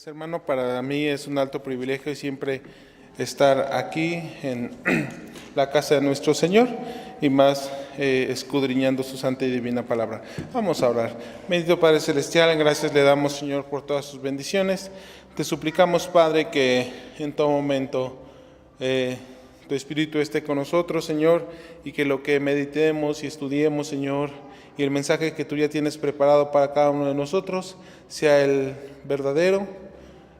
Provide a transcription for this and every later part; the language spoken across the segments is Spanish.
Hermano, para mí es un alto privilegio siempre estar aquí en la casa de nuestro Señor y más escudriñando su santa y divina palabra. Vamos a orar. Bendito Padre Celestial, gracias le damos, Señor, por todas sus bendiciones. Te suplicamos, Padre, que en todo momento tu Espíritu esté con nosotros, Señor, y que lo que meditemos y estudiemos, Señor, y el mensaje que tú ya tienes preparado para cada uno de nosotros sea el verdadero.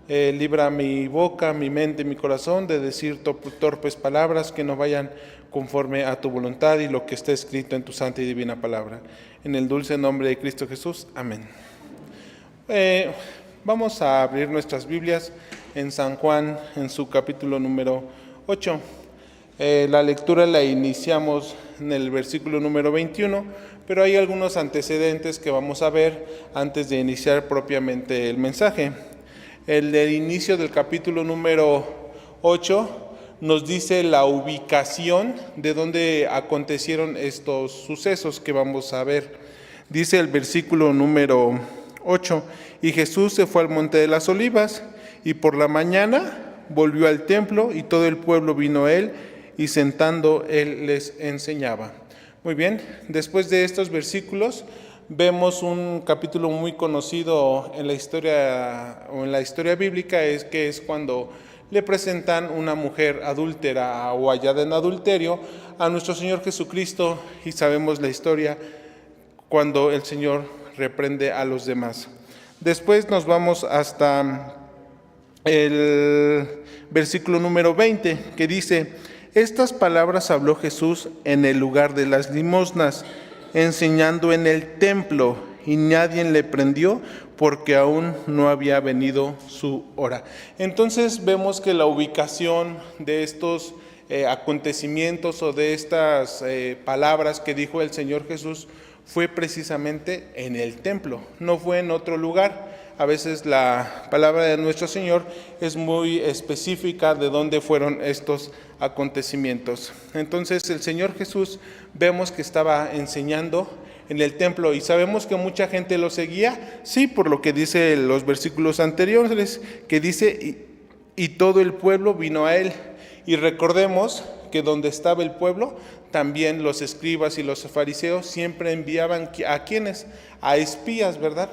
Libra mi boca, mi mente, mi corazón de decir torpes palabras que no vayan conforme a tu voluntad y lo que está escrito en tu santa y divina palabra. En el dulce nombre de Cristo Jesús. Amén. Vamos a abrir nuestras Biblias en San Juan, en su capítulo número 8. La lectura la iniciamos en el versículo número 21, pero hay algunos antecedentes que vamos a ver antes de iniciar propiamente el mensaje. El del inicio del capítulo número 8 nos dice la ubicación de donde acontecieron estos sucesos que vamos a ver. Dice el versículo número 8, y Jesús se fue al monte de las olivas, y por la mañana volvió al templo, y todo el pueblo vino a él, y sentando él les enseñaba. Muy bien, después de estos versículos vemos un capítulo muy conocido en la historia bíblica, que es cuando le presentan una mujer adúltera o hallada en adulterio a nuestro Señor Jesucristo, y sabemos la historia cuando el Señor reprende a los demás. Después nos vamos hasta el versículo número 20, que dice: estas palabras habló Jesús en el lugar de las limosnas, enseñando en el templo, y nadie le prendió porque aún no había venido su hora. Entonces vemos que la ubicación de estos acontecimientos o de estas palabras que dijo el Señor Jesús fue precisamente en el templo, no fue en otro lugar. A veces la palabra de nuestro Señor es muy específica de dónde fueron estos acontecimientos. Entonces el Señor Jesús vemos que estaba enseñando en el templo, y sabemos que mucha gente lo seguía, sí, por lo que dice los versículos anteriores, que dice, y todo el pueblo vino a él. Y recordemos que donde estaba el pueblo, también los escribas y los fariseos siempre enviaban a quienes, a espías, ¿verdad?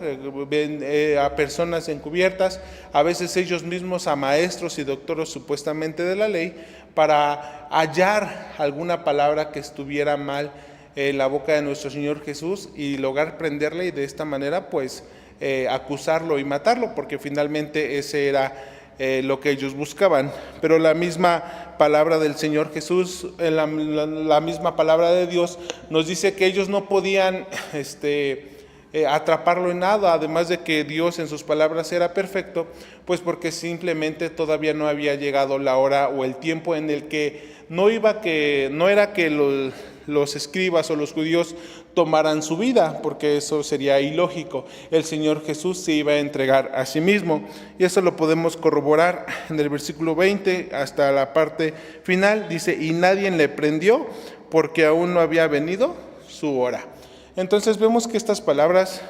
A personas encubiertas, a veces ellos mismos a maestros y doctores supuestamente de la ley, para hallar alguna palabra que estuviera mal en la boca de nuestro Señor Jesús y lograr prenderle, y de esta manera pues acusarlo y matarlo, porque finalmente ese era lo que ellos buscaban. Pero la misma palabra del Señor Jesús, la misma palabra de Dios nos dice que ellos no podían atraparlo en nada, además de que Dios en sus palabras era perfecto, pues porque simplemente todavía no había llegado la hora o el tiempo en el que no era que los escribas o los judíos tomaran su vida, porque eso sería ilógico. El Señor Jesús se iba a entregar a sí mismo, y eso lo podemos corroborar en el versículo 20 hasta la parte final. Dice, y nadie le prendió porque aún no había venido su hora. Entonces vemos que estas palabras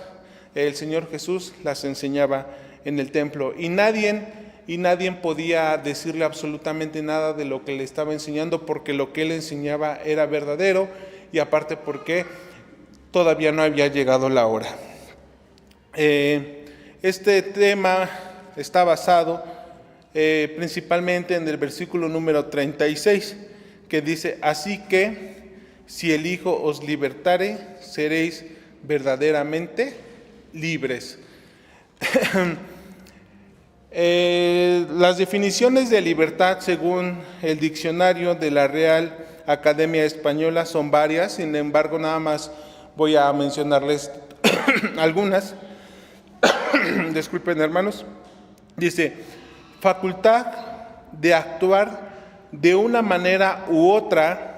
el Señor Jesús las enseñaba en el templo, y nadie podía decirle absolutamente nada de lo que le estaba enseñando, porque lo que él enseñaba era verdadero, y aparte porque todavía no había llegado la hora. Este tema está basado principalmente en el versículo número 36, que dice, así que si el Hijo os libertare, seréis verdaderamente libres. Las definiciones de libertad según el diccionario de la Real Academia Española son varias, sin embargo nada más voy a mencionarles algunas. Disculpen, hermanos. Dice, facultad de actuar de una manera u otra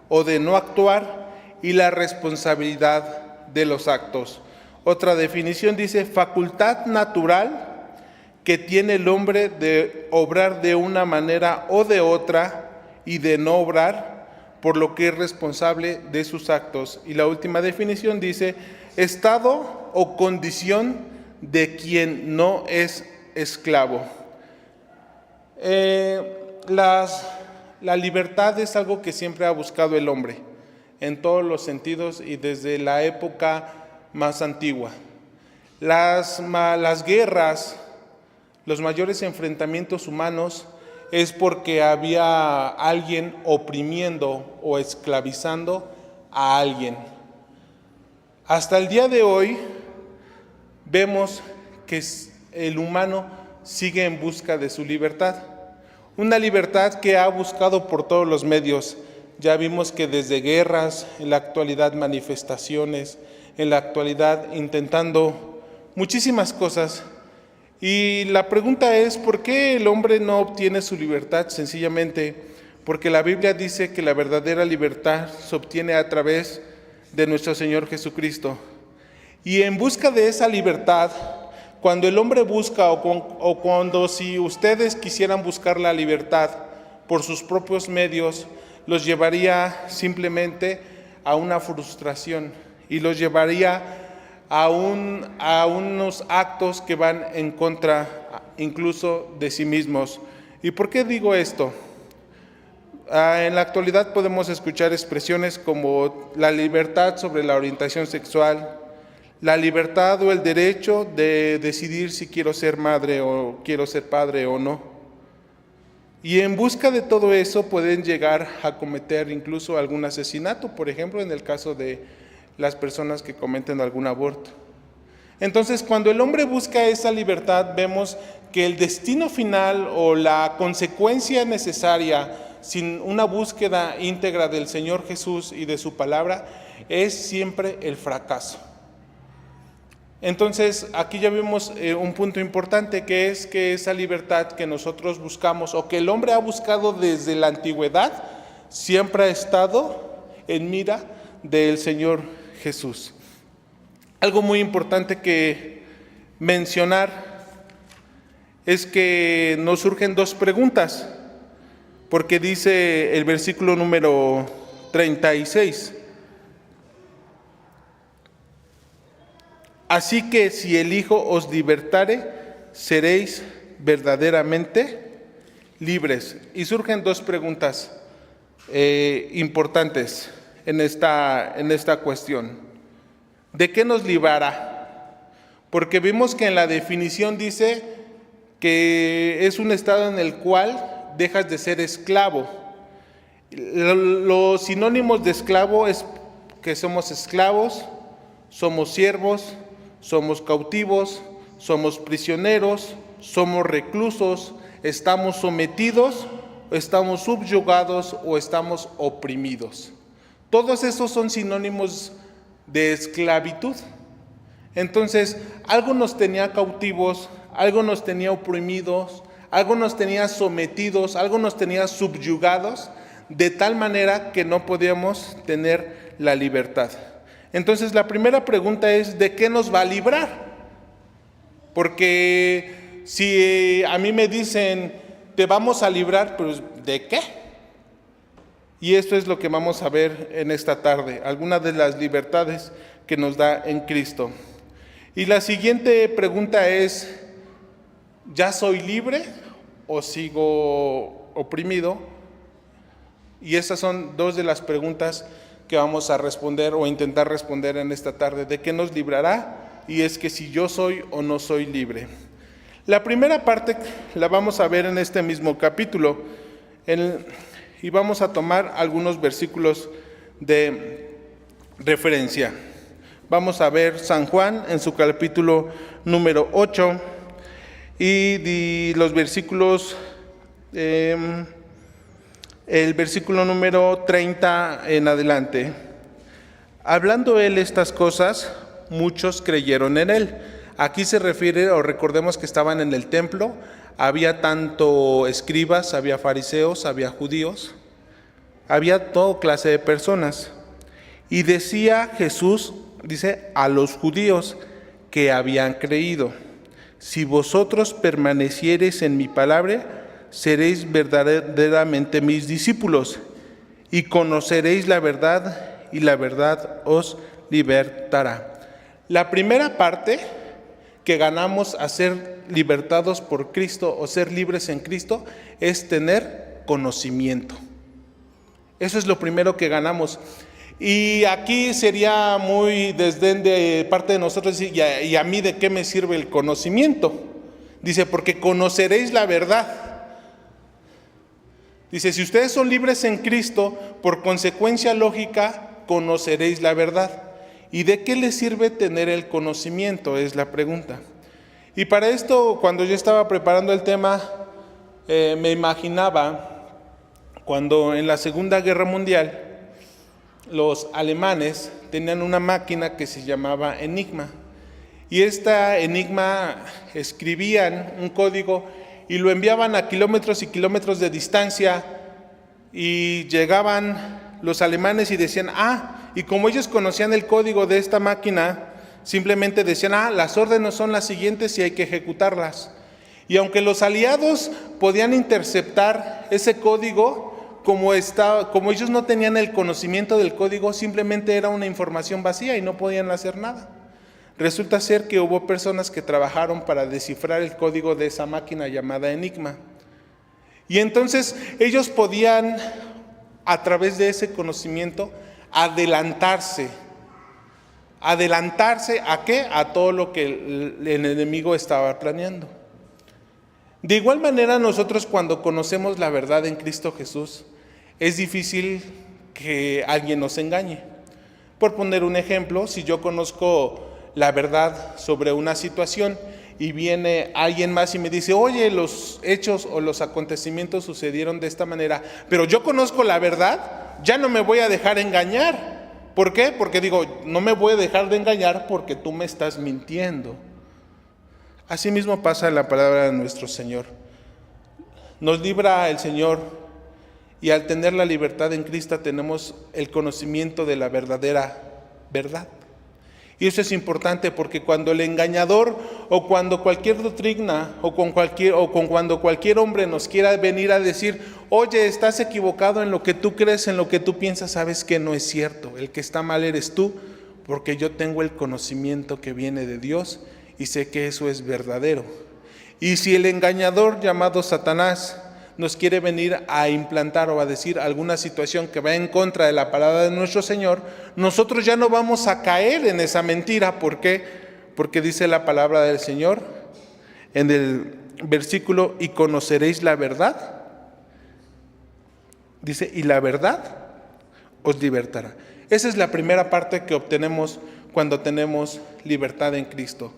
o de no actuar, y la responsabilidad de los actos. Otra definición dice, facultad natural que tiene el hombre de obrar de una manera o de otra y de no obrar, por lo que es responsable de sus actos. Y la última definición dice, estado o condición de quien no es esclavo. La libertad es algo que siempre ha buscado el hombre, en todos los sentidos y desde la época más antigua. Las guerras, los mayores enfrentamientos humanos es porque había alguien oprimiendo o esclavizando a alguien. Hasta el día de hoy vemos que el humano sigue en busca de su libertad. Una libertad que ha buscado por todos los medios. Ya vimos que desde guerras, en la actualidad manifestaciones, en la actualidad intentando muchísimas cosas. Y la pregunta es, ¿por qué el hombre no obtiene su libertad? Sencillamente porque la Biblia dice que la verdadera libertad se obtiene a través de nuestro Señor Jesucristo. Y en busca de esa libertad, cuando el hombre busca o cuando si ustedes quisieran buscar la libertad por sus propios medios, los llevaría simplemente a una frustración y los llevaría a unos actos que van en contra incluso de sí mismos. ¿Y por qué digo esto? En la actualidad podemos escuchar expresiones como la libertad sobre la orientación sexual, la libertad o el derecho de decidir si quiero ser madre o quiero ser padre o no. Y en busca de todo eso pueden llegar a cometer incluso algún asesinato, por ejemplo, en el caso de las personas que cometen algún aborto. Entonces, cuando el hombre busca esa libertad, vemos que el destino final o la consecuencia necesaria sin una búsqueda íntegra del Señor Jesús y de su palabra es siempre el fracaso. Entonces, aquí ya vemos un punto importante, que es que esa libertad que nosotros buscamos o que el hombre ha buscado desde la antigüedad, siempre ha estado en mira del Señor Jesús. Algo muy importante que mencionar es que nos surgen dos preguntas, porque dice el versículo número 36. Así que si el Hijo os libertare, seréis verdaderamente libres. Y surgen dos preguntas importantes en esta cuestión. ¿De qué nos librará? Porque vimos que en la definición dice que es un estado en el cual dejas de ser esclavo. Los sinónimos de esclavo es que somos esclavos, somos siervos, somos cautivos, somos prisioneros, somos reclusos, estamos sometidos, estamos subyugados o estamos oprimidos. Todos esos son sinónimos de esclavitud. Entonces, algo nos tenía cautivos, algo nos tenía oprimidos, algo nos tenía sometidos, algo nos tenía subyugados, de tal manera que no podíamos tener la libertad. Entonces, la primera pregunta es, ¿de qué nos va a librar? Porque si a mí me dicen, te vamos a librar, pues, ¿de qué? Y esto es lo que vamos a ver en esta tarde, algunas de las libertades que nos da en Cristo. Y la siguiente pregunta es, ¿ya soy libre o sigo oprimido? Y esas son dos de las preguntas que vamos a responder o intentar responder en esta tarde. ¿De qué nos librará? Y es que si yo soy o no soy libre. La primera parte la vamos a ver en este mismo capítulo. Y vamos a tomar algunos versículos de referencia. Vamos a ver San Juan en su capítulo número 8 y los versículos, el versículo número 30 en adelante. Hablando él estas cosas, muchos creyeron en él. Aquí se refiere, o recordemos que estaban en el templo, había tanto escribas, había fariseos, había judíos, había toda clase de personas. Y decía Jesús, dice, a los judíos que habían creído, si vosotros permaneciereis en mi palabra, seréis verdaderamente mis discípulos, y conoceréis la verdad, y la verdad os libertará. La primera parte que ganamos a ser libertados por Cristo o ser libres en Cristo es tener conocimiento. Eso es lo primero que ganamos. Y aquí sería muy desdén de parte de nosotros decir, ¿y a mí de qué me sirve el conocimiento? Dice, porque conoceréis la verdad. Dice, si ustedes son libres en Cristo, por consecuencia lógica, conoceréis la verdad. ¿Y de qué les sirve tener el conocimiento? Es la pregunta. Y para esto, cuando yo estaba preparando el tema, me imaginaba cuando en la Segunda Guerra Mundial los alemanes tenían una máquina que se llamaba Enigma. Y esta Enigma escribían un código y lo enviaban a kilómetros y kilómetros de distancia, y llegaban los alemanes y decían, y como ellos conocían el código de esta máquina, simplemente decían, las órdenes son las siguientes y hay que ejecutarlas. Y aunque los aliados podían interceptar ese código, como ellos no tenían el conocimiento del código, simplemente era una información vacía y no podían hacer nada. Resulta ser que hubo personas que trabajaron para descifrar el código de esa máquina llamada Enigma. Y entonces ellos podían, a través de ese conocimiento, adelantarse. ¿A qué? A todo lo que el enemigo estaba planeando. De igual manera, nosotros cuando conocemos la verdad en Cristo Jesús, es difícil que alguien nos engañe. Por poner un ejemplo, si yo conozco la verdad sobre una situación y viene alguien más y me dice, oye, los hechos o los acontecimientos sucedieron de esta manera, pero yo conozco la verdad, ya no me voy a dejar engañar. ¿Por qué? Porque digo, no me voy a dejar de engañar porque tú me estás mintiendo. Así mismo pasa en la palabra de nuestro Señor. Nos libra el Señor, y al tener la libertad en Cristo tenemos el conocimiento de la verdadera verdad. Y eso es importante porque cuando el engañador o cuando cualquier doctrina o cuando cualquier hombre nos quiera venir a decir, oye, estás equivocado en lo que tú crees, en lo que tú piensas, sabes que no es cierto. El que está mal eres tú, porque yo tengo el conocimiento que viene de Dios y sé que eso es verdadero. Y si el engañador llamado Satanás nos quiere venir a implantar o a decir alguna situación que va en contra de la palabra de nuestro Señor, nosotros ya no vamos a caer en esa mentira. ¿Por qué? Porque dice la palabra del Señor en el versículo, y conoceréis la verdad. Dice, y la verdad os libertará. Esa es la primera parte que obtenemos cuando tenemos libertad en Cristo.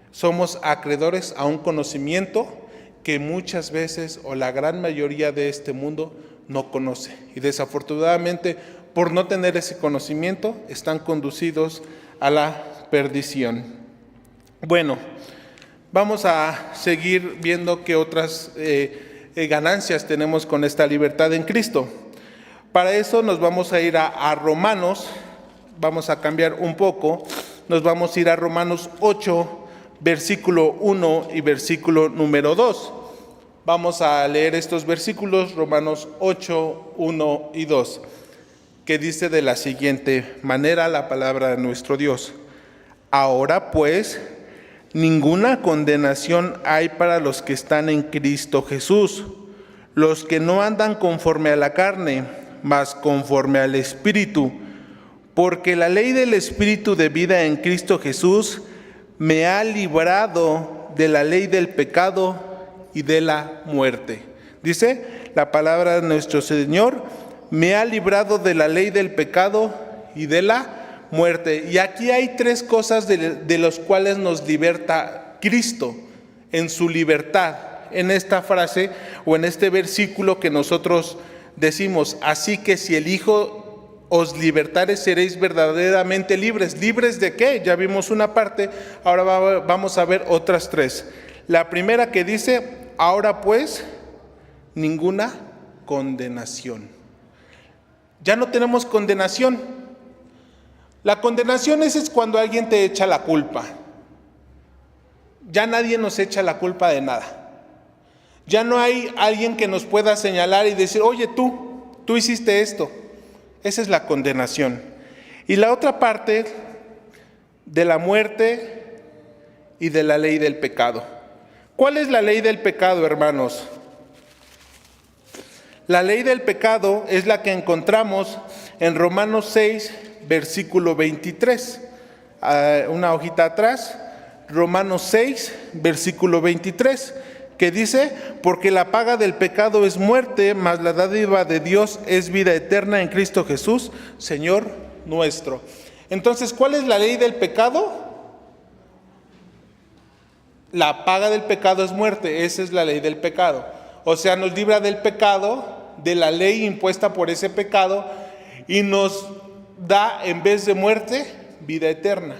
Somos acreedores a un conocimiento que muchas veces o la gran mayoría de este mundo no conoce. Y desafortunadamente, por no tener ese conocimiento, están conducidos a la perdición. Bueno, vamos a seguir viendo qué otras ganancias tenemos con esta libertad en Cristo. Para eso nos vamos a ir a Romanos, vamos a cambiar un poco, nos vamos a ir a Romanos 8, versículo 1 y versículo número 2. Vamos a leer estos versículos, Romanos 8, 1 y 2, que dice de la siguiente manera la palabra de nuestro Dios. Ahora pues, ninguna condenación hay para los que están en Cristo Jesús, los que no andan conforme a la carne, mas conforme al Espíritu, porque la ley del Espíritu de vida en Cristo Jesús me ha librado de la ley del pecado y de la muerte. Dice la palabra de nuestro Señor, me ha librado de la ley del pecado y de la muerte. Y aquí hay tres cosas de las cuales nos liberta Cristo en su libertad. En esta frase o en este versículo que nosotros decimos, así que si el Hijo os libertare, seréis verdaderamente libres. ¿Libres de qué? Ya vimos una parte, ahora vamos a ver otras tres. La primera que dice, ahora pues, ninguna condenación. Ya no tenemos condenación. La condenación es cuando alguien te echa la culpa. Ya nadie nos echa la culpa de nada. Ya no hay alguien que nos pueda señalar y decir, oye, tú hiciste esto. Esa es la condenación. Y la otra parte de la muerte y de la ley del pecado. ¿Cuál es la ley del pecado, hermanos? La ley del pecado es la que encontramos en Romanos 6, versículo 23. Una hojita atrás, Romanos 6, versículo 23, que dice: porque la paga del pecado es muerte, mas la dádiva de Dios es vida eterna en Cristo Jesús, Señor nuestro. Entonces, ¿cuál es la ley del pecado? La paga del pecado es muerte, esa es la ley del pecado. O sea, nos libra del pecado, de la ley impuesta por ese pecado, y nos da, en vez de muerte, vida eterna.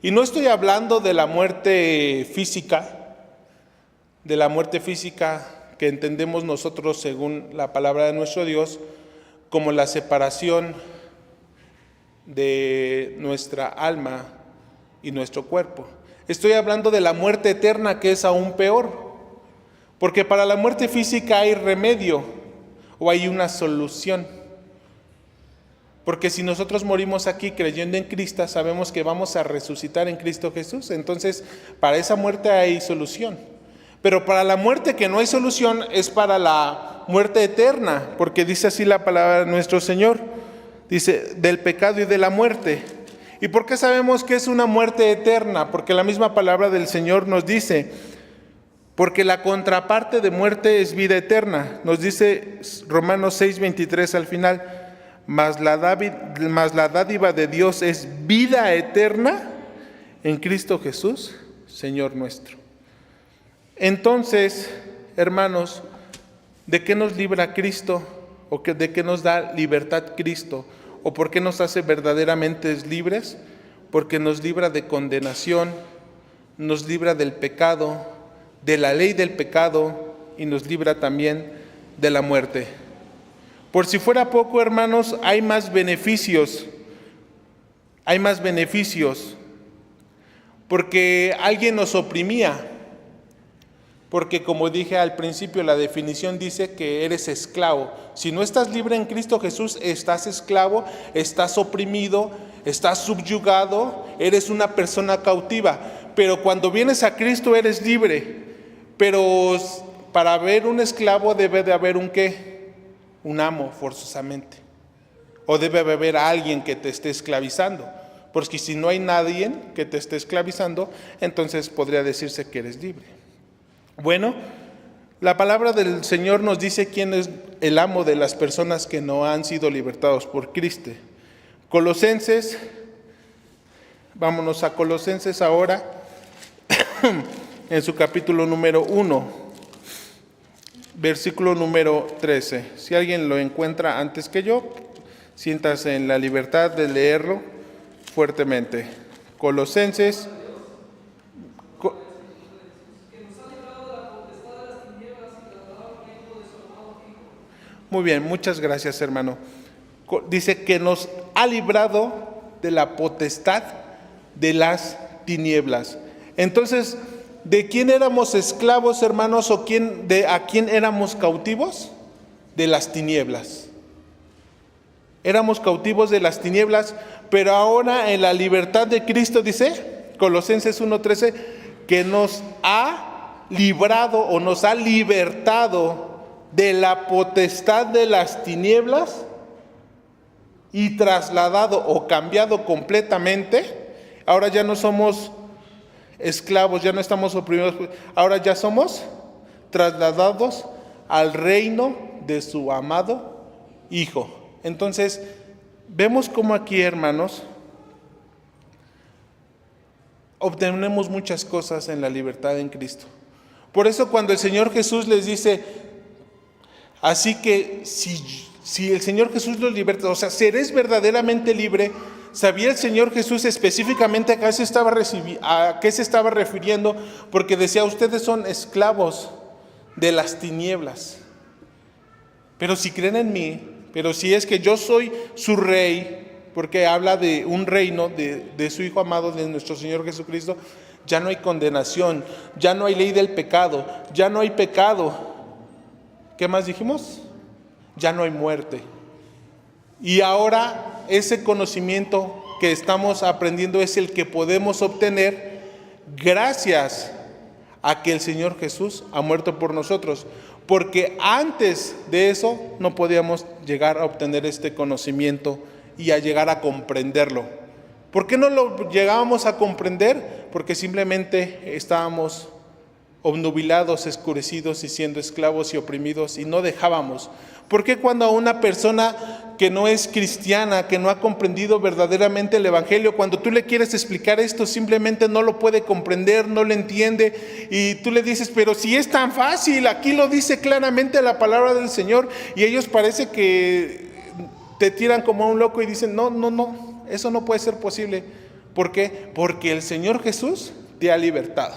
Y no estoy hablando de la muerte física, que entendemos nosotros según la palabra de nuestro Dios, como la separación de nuestra alma y nuestro cuerpo. Estoy hablando de la muerte eterna, que es aún peor, porque para la muerte física hay remedio o hay una solución. Porque si nosotros morimos aquí creyendo en Cristo, sabemos que vamos a resucitar en Cristo Jesús. Entonces, para esa muerte hay solución. Pero para la muerte que no hay solución es para la muerte eterna, porque dice así la palabra de nuestro Señor. Dice, del pecado y de la muerte. ¿Y por qué sabemos que es una muerte eterna? Porque la misma palabra del Señor nos dice, porque la contraparte de muerte es vida eterna. Nos dice Romanos 6, 23 al final, mas la dádiva de Dios es vida eterna en Cristo Jesús, Señor nuestro. Entonces, hermanos, ¿de qué nos libra Cristo? ¿O de qué nos da libertad Cristo? ¿O por qué nos hace verdaderamente libres? Porque nos libra de condenación, nos libra del pecado, de la ley del pecado, y nos libra también de la muerte. Por si fuera poco, hermanos, hay más beneficios. Hay más beneficios. Porque alguien nos oprimía. Porque como dije al principio, la definición dice que eres esclavo. Si no estás libre en Cristo Jesús, estás esclavo, estás oprimido, estás subyugado, eres una persona cautiva. Pero cuando vienes a Cristo eres libre. Pero para haber un esclavo debe de haber un ¿qué? Un amo, forzosamente. O debe haber alguien que te esté esclavizando. Porque si no hay nadie que te esté esclavizando, entonces podría decirse que eres libre. Bueno, la palabra del Señor nos dice quién es el amo de las personas que no han sido libertados por Cristo. Colosenses, vámonos a Colosenses ahora, en su capítulo número 1, versículo número 13. Si alguien lo encuentra antes que yo, siéntase en la libertad de leerlo fuertemente. Colosenses. Muy bien, muchas gracias, hermano. Dice que nos ha librado de la potestad de las tinieblas. Entonces, ¿de quién éramos esclavos, hermanos, o a quién éramos cautivos? De las tinieblas. Éramos cautivos de las tinieblas, pero ahora en la libertad de Cristo, dice Colosenses 1:13, que nos ha librado o nos ha libertado de la potestad de las tinieblas y trasladado o cambiado completamente. Ahora ya no somos esclavos, ya no estamos oprimidos, ahora ya somos trasladados al reino de su amado Hijo. Entonces, vemos cómo aquí, hermanos, obtenemos muchas cosas en la libertad en Cristo. Por eso cuando el Señor Jesús les dice, así que si el Señor Jesús los liberta, o sea, seréis verdaderamente libre, ¿sabía el Señor Jesús específicamente a qué se estaba refiriendo? Porque decía, ustedes son esclavos de las tinieblas. Pero si creen en mí, pero si es que yo soy su rey, porque habla de un reino de su Hijo amado, de nuestro Señor Jesucristo, ya no hay condenación, ya no hay ley del pecado, ya no hay pecado. ¿Qué más dijimos? Ya no hay muerte. Y ahora ese conocimiento que estamos aprendiendo es el que podemos obtener gracias a que el Señor Jesús ha muerto por nosotros, porque antes de eso no podíamos llegar a obtener este conocimiento y a llegar a comprenderlo. ¿Por qué no lo llegábamos a comprender? Porque simplemente estábamos obnubilados, escurecidos y siendo esclavos y oprimidos y no dejábamos. ¿Por qué cuando a una persona que no es cristiana, que no ha comprendido verdaderamente el Evangelio, cuando tú le quieres explicar esto, simplemente no lo puede comprender, no lo entiende, y tú le dices, pero si es tan fácil, aquí lo dice claramente la palabra del Señor, y ellos parece que te tiran como a un loco y dicen, no, eso no puede ser posible. ¿Por qué? Porque el Señor Jesús te ha libertado.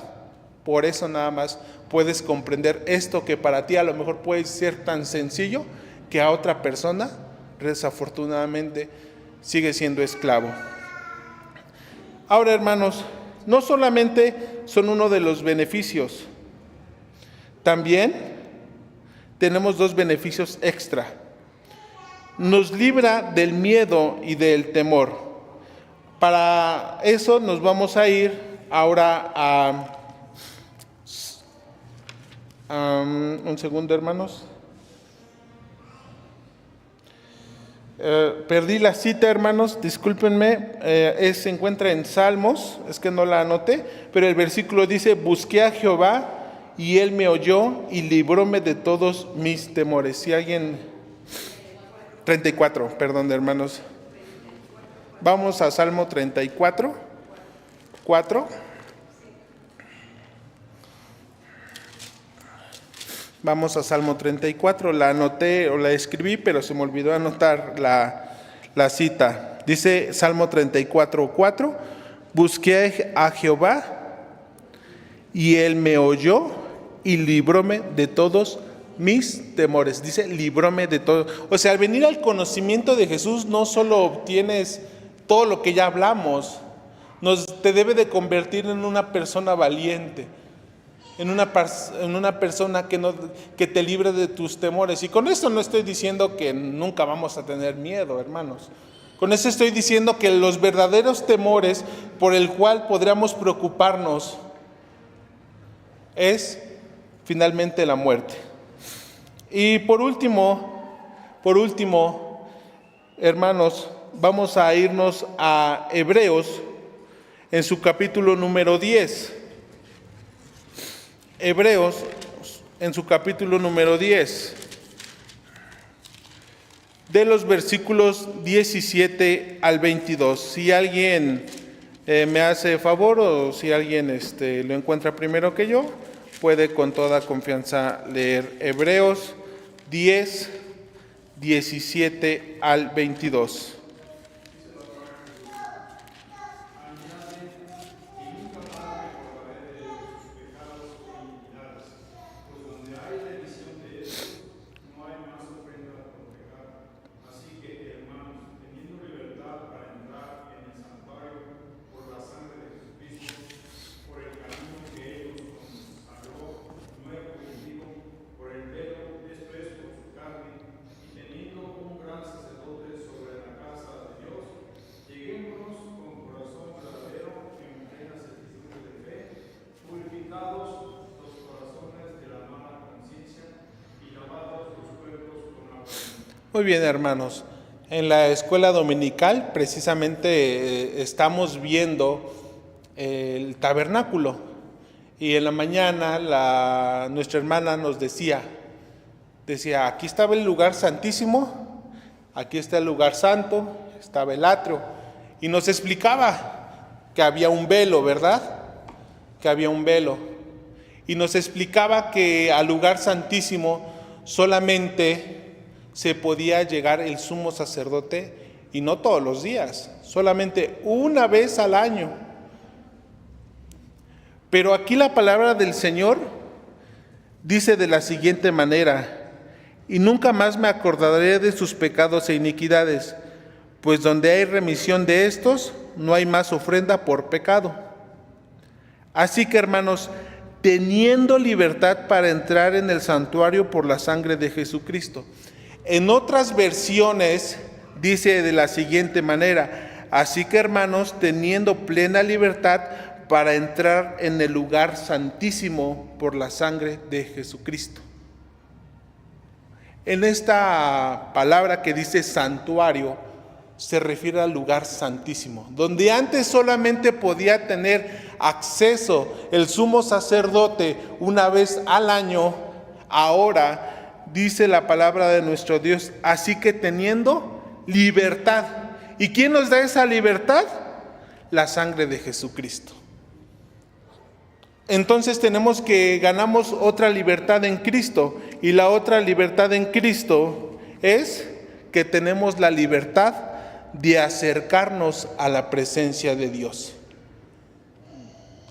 Por eso nada más puedes comprender esto que para ti a lo mejor puede ser tan sencillo, que a otra persona desafortunadamente sigue siendo esclavo. Ahora, hermanos, no solamente son uno de los beneficios, también tenemos dos beneficios extra. Nos libra del miedo y del temor. Para eso nos vamos a ir ahora a... un segundo, hermanos. Perdí la cita, hermanos, discúlpenme. Se encuentra en Salmos, es que no la anoté, pero el versículo dice: busqué a Jehová y él me oyó y libróme de todos mis temores. Si alguien... 34, perdón, hermanos. Vamos a Salmo 34, 4. Vamos a Salmo 34, la anoté o la escribí, pero se me olvidó anotar la cita. Dice Salmo 34, 4, busqué a Jehová y él me oyó y libróme de todos mis temores. Dice, libróme de todo. O sea, al venir al conocimiento de Jesús, no solo obtienes todo lo que ya hablamos, te debe de convertir en una persona valiente, en una persona que te libre de tus temores. Y con esto no estoy diciendo que nunca vamos a tener miedo, hermanos. Con eso estoy diciendo que los verdaderos temores por el cual podríamos preocuparnos es finalmente la muerte. Y por último, hermanos, vamos a irnos a Hebreos en su capítulo número 10. Hebreos en su capítulo número 10, de los versículos 17 al 22. Si alguien me hace favor, o si alguien lo encuentra primero que yo, puede con toda confianza leer Hebreos 10, 17 al 22. Muy bien, hermanos. En la escuela dominical precisamente estamos viendo el tabernáculo. Y en la mañana nuestra hermana nos decía, aquí estaba el lugar santísimo, aquí está el lugar santo, estaba el atrio. Y nos explicaba que había un velo, ¿verdad? Que había un velo. Y nos explicaba que al lugar santísimo solamente se podía llegar el sumo sacerdote, y no todos los días, solamente una vez al año. Pero aquí la palabra del Señor dice de la siguiente manera: y nunca más me acordaré de sus pecados e iniquidades, pues donde hay remisión de estos, no hay más ofrenda por pecado. Así que, hermanos, teniendo libertad para entrar en el santuario por la sangre de Jesucristo. En otras versiones dice de la siguiente manera: así que, hermanos, teniendo plena libertad para entrar en el lugar santísimo por la sangre de Jesucristo. En esta palabra que dice santuario, se refiere al lugar santísimo, donde antes solamente podía tener acceso el sumo sacerdote una vez al año. Ahora dice la palabra de nuestro Dios, así que teniendo libertad. ¿Y quién nos da esa libertad? La sangre de Jesucristo. Entonces ganamos otra libertad en Cristo, y la otra libertad en Cristo es que tenemos la libertad de acercarnos a la presencia de Dios.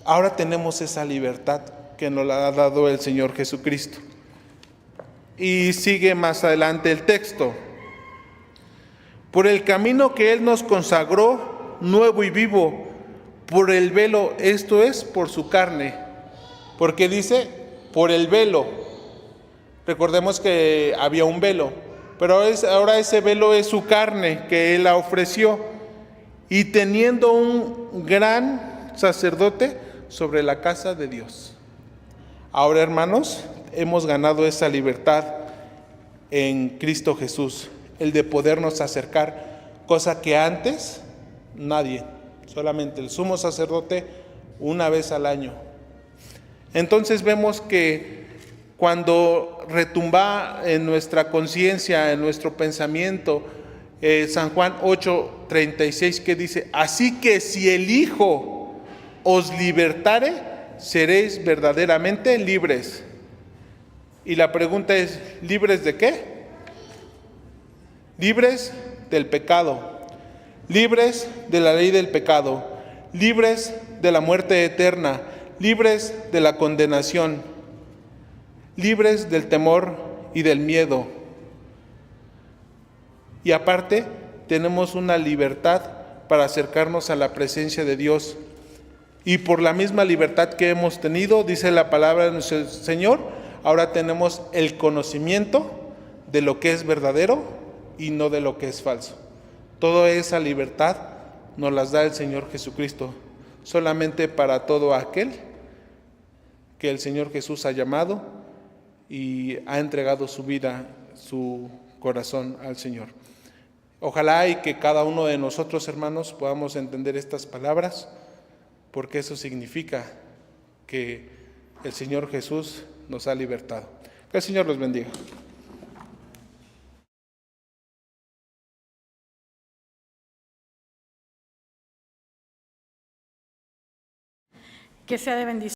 Ahora tenemos esa libertad que nos la ha dado el Señor Jesucristo. Y sigue más adelante el texto. Por el camino que Él nos consagró, nuevo y vivo, por el velo, esto es, por su carne. Porque dice, por el velo. Recordemos que había un velo, pero ahora ese velo es su carne que Él la ofreció. Y teniendo un gran sacerdote sobre la casa de Dios. Ahora, hermanos, hemos ganado esa libertad en Cristo Jesús, el de podernos acercar, cosa que antes nadie, solamente el sumo sacerdote una vez al año. Entonces vemos que cuando retumba en nuestra conciencia, en nuestro pensamiento, San Juan 8:36, que dice, así que si el Hijo os libertare, seréis verdaderamente libres. Y la pregunta es, ¿libres de qué? Libres del pecado, libres de la ley del pecado, libres de la muerte eterna, libres de la condenación, libres del temor y del miedo. Y aparte, tenemos una libertad para acercarnos a la presencia de Dios. Y por la misma libertad que hemos tenido, dice la palabra de nuestro Señor, ahora tenemos el conocimiento de lo que es verdadero y no de lo que es falso. Toda esa libertad nos las da el Señor Jesucristo, solamente para todo aquel que el Señor Jesús ha llamado y ha entregado su vida, su corazón al Señor. Ojalá y que cada uno de nosotros, hermanos, podamos entender estas palabras, porque eso significa que el Señor Jesús nos ha libertado. Que el Señor los bendiga. Que sea de bendición.